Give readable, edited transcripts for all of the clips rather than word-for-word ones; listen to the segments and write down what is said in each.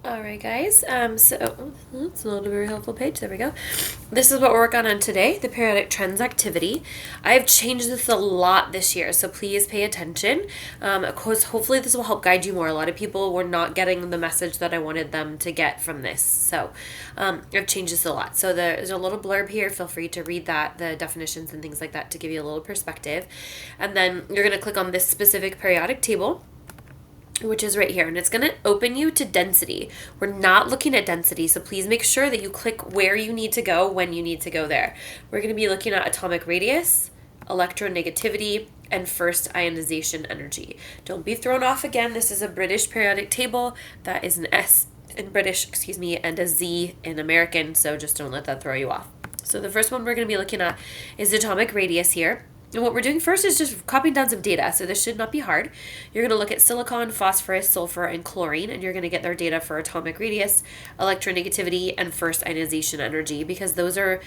All right, guys. It's not a very helpful page. There we go. This is what we're working on today, the periodic trends activity. I've changed this a lot this year, so please pay attention. Of course, hopefully this will help guide you more. A lot of people were not getting the message that I wanted them to get from this, so I've changed this a lot. So there's a little blurb here. Feel free to read that, the definitions and things like that, to give you a little perspective. And then you're going to click on this specific periodic table, which is right here, and it's going to open you to density. We're not looking at density, so please make sure that you click where you need to go when you need to go there. We're going to be looking at atomic radius, electronegativity, and first ionization energy. Don't be thrown off again. This is a British periodic table. That is an S in British, and a Z in American, so just don't let that throw you off. So the first one we're going to be looking at is atomic radius here. And what we're doing first is just copying down some data, so this should not be hard. You're going to look at silicon, phosphorus, sulfur, and chlorine, and you're going to get their data for atomic radius, electronegativity, and first ionization energy, because those are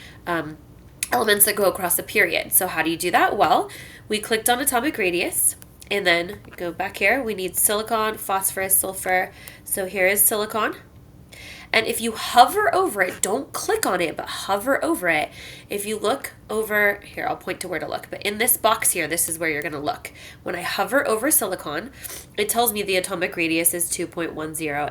elements that go across the period. So how do you do that? Well, we clicked on atomic radius, and then go back here. We need silicon, phosphorus, sulfur. So here is silicon. And if you hover over it, don't click on it, but hover over it. If you look over here, I'll point to where to look, but in this box here, this is where you're going to look. When I hover over silicon, it tells me the atomic radius is 2.10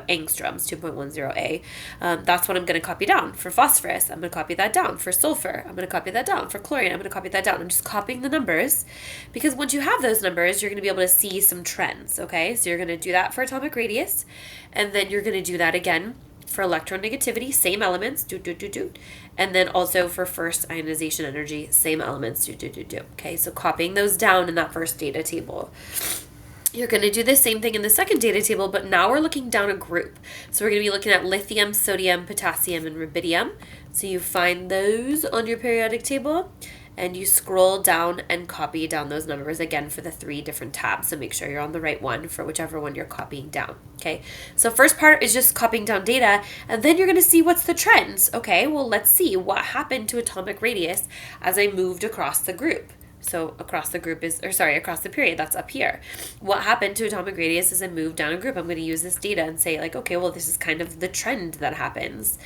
angstroms, 2.10 A. That's what I'm going to copy down. For phosphorus, I'm going to copy that down. For sulfur, I'm going to copy that down. For chlorine, I'm going to copy that down. I'm just copying the numbers, because once you have those numbers, you're going to be able to see some trends, okay? So you're going to do that for atomic radius, and then you're going to do that again for electronegativity, same elements, and then also for first ionization energy, same elements, Okay, so copying those down in that first data table. You're going to do the same thing in the second data table, but now we're looking down a group. So we're going to be looking at lithium, sodium, potassium, and rubidium. So you find those on your periodic table, and you scroll down and copy down those numbers again for the 3 different tabs. So make sure you're on the right one for whichever one you're copying down. Okay, so first part is just copying down data, and then you're going to see what's the trends. Okay, well, let's see what happened to atomic radius as I moved across the group. So across the period, that's up here. What happened to atomic radius as I moved down a group? I'm going to use this data and say, like, okay, well, this is kind of the trend that happens.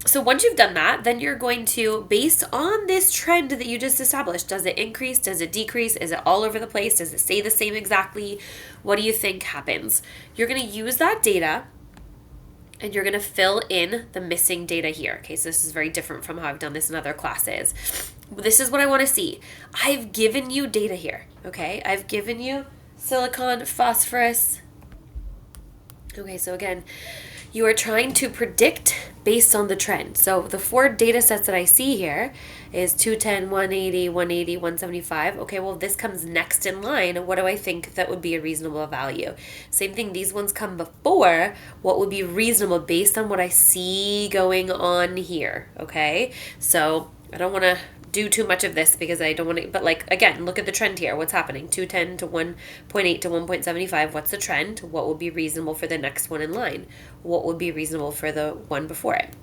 So once you've done that, then you're going to, based on this trend that you just established, does it increase? Does it decrease? Is it all over the place? Does it stay the same exactly? What do you think happens? You're going to use that data, and you're going to fill in the missing data here. Okay, so this is very different from how I've done this in other classes. This is what I want to see. I've given you data here, okay? I've given you silicon, phosphorus. Okay, so again, you are trying to predict based on the trend. So the 4 data sets that I see here is 210, 180, 180, 175. Okay, well, this comes next in line. What do I think that would be a reasonable value? Same thing, these ones come before. What would be reasonable based on what I see going on here? Okay, so I don't want to do too much of this because I don't want to, but like, again, look at the trend here. What's happening? 210 to 1.8 to 1.75. What's the trend? What would be reasonable for the next one in line? What would be reasonable for the one before it?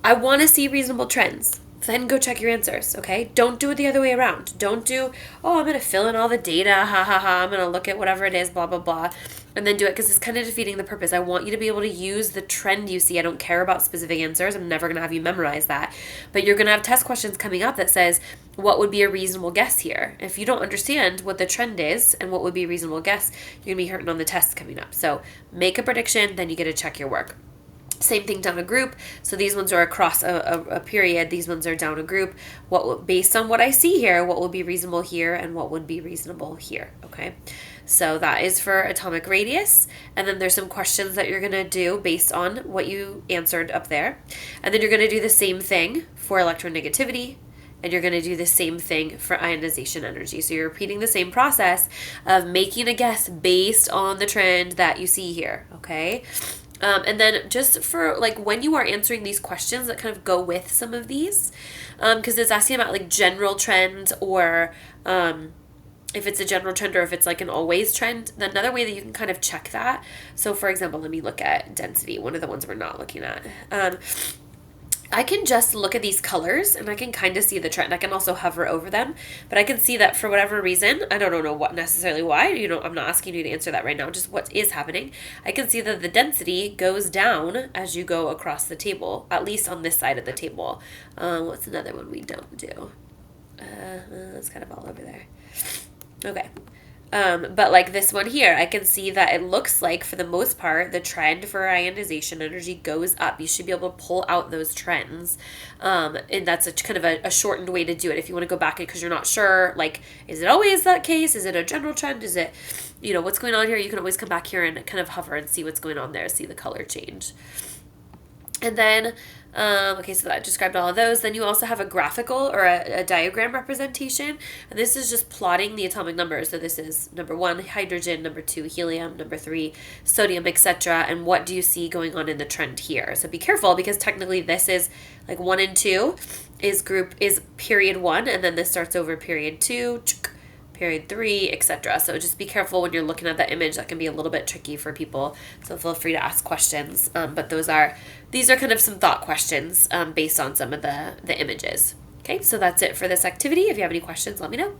I want to see reasonable trends. Then go check your answers, okay? Don't do it the other way around. Don't do, oh, I'm going to fill in all the data, I'm going to look at whatever it is, blah, blah, blah, and then do it, because it's kind of defeating the purpose. I want you to be able to use the trend you see. I don't care about specific answers. I'm never going to have you memorize that. But you're going to have test questions coming up that says, what would be a reasonable guess here? If you don't understand what the trend is and what would be a reasonable guess, you're going to be hurting on the test coming up. So make a prediction, then you get to check your work. Same thing down a group. So these ones are across a period. These ones are down a group. Based on what I see here, what would be reasonable here and what would be reasonable here, okay? So that is for atomic radius. And then there's some questions that you're going to do based on what you answered up there. And then you're going to do the same thing for electronegativity. And you're going to do the same thing for ionization energy. So you're repeating the same process of making a guess based on the trend that you see here, okay? And then just for like when you are answering these questions that kind of go with some of these, because it's asking about like general trends or if it's a general trend or if it's like an always trend. Another way that you can kind of check that. So for example, let me look at density, one of the ones we're not looking at. I can just look at these colors and I can kind of see the trend. I can also hover over them, but I can see that for whatever reason, I don't know what necessarily why, I'm not asking you to answer that right now, just what is happening. I can see that the density goes down as you go across the table, at least on this side of the table. What's another one we don't do? It's kind of all over there. Okay. But like this one here, I can see that it looks like for the most part, the trend for ionization energy goes up. You should be able to pull out those trends. And that's a kind of a shortened way to do it. If you want to go back because you're not sure, like, is it always that case? Is it a general trend? Is it, what's going on here? You can always come back here and kind of hover and see what's going on there, see the color change. And then, okay, so that described all of those. Then you also have a graphical or a diagram representation. And this is just plotting the atomic numbers. So this is number 1, hydrogen, number 2, helium, number 3, sodium, etc. And what do you see going on in the trend here? So be careful because technically this is like 1 and 2 is period 1. And then this starts over period 2, period 3, etc. So just be careful when you're looking at that image. That can be a little bit tricky for people. So feel free to ask questions. But these are kind of some thought questions based on some of the images. Okay, so that's it for this activity. If you have any questions, let me know.